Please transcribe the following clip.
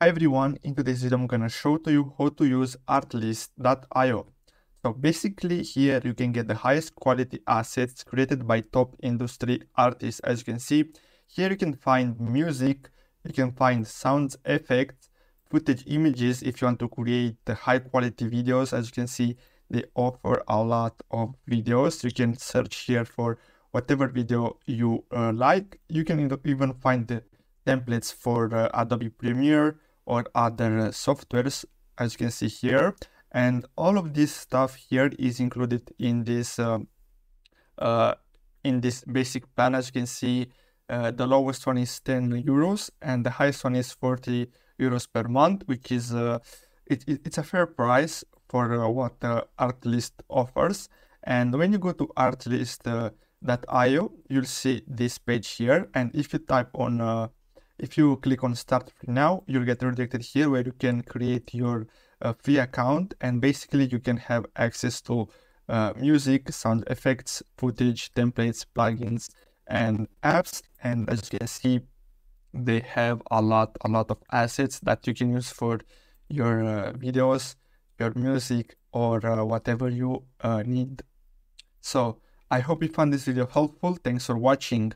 Hi everyone, in today's video I'm gonna show to you how to use Artlist.io. So basically here you can get the highest quality assets created by top industry artists. As you can see, here you can find music, you can find sounds, effects, footage, images if you want to create the high quality videos. As you can see, they offer a lot of videos. You can search here for whatever video you like. You can even find the templates for Adobe Premiere or other softwares, as you can see here. And all of this stuff here is included in this basic plan. As you can see, the lowest one is 10 euros and the highest one is 40 euros per month, which is it's a fair price for what Artlist offers. And when you go to Artlist.io, you'll see this page here. And if you type on if you click on start free now, you'll get redirected here where you can create your free account, and basically you can have access to music, sound effects, footage, templates, plugins, and apps. And as you can see, they have a lot of assets that you can use for your videos, your music, or whatever you need. So I hope you found this video helpful. Thanks for watching.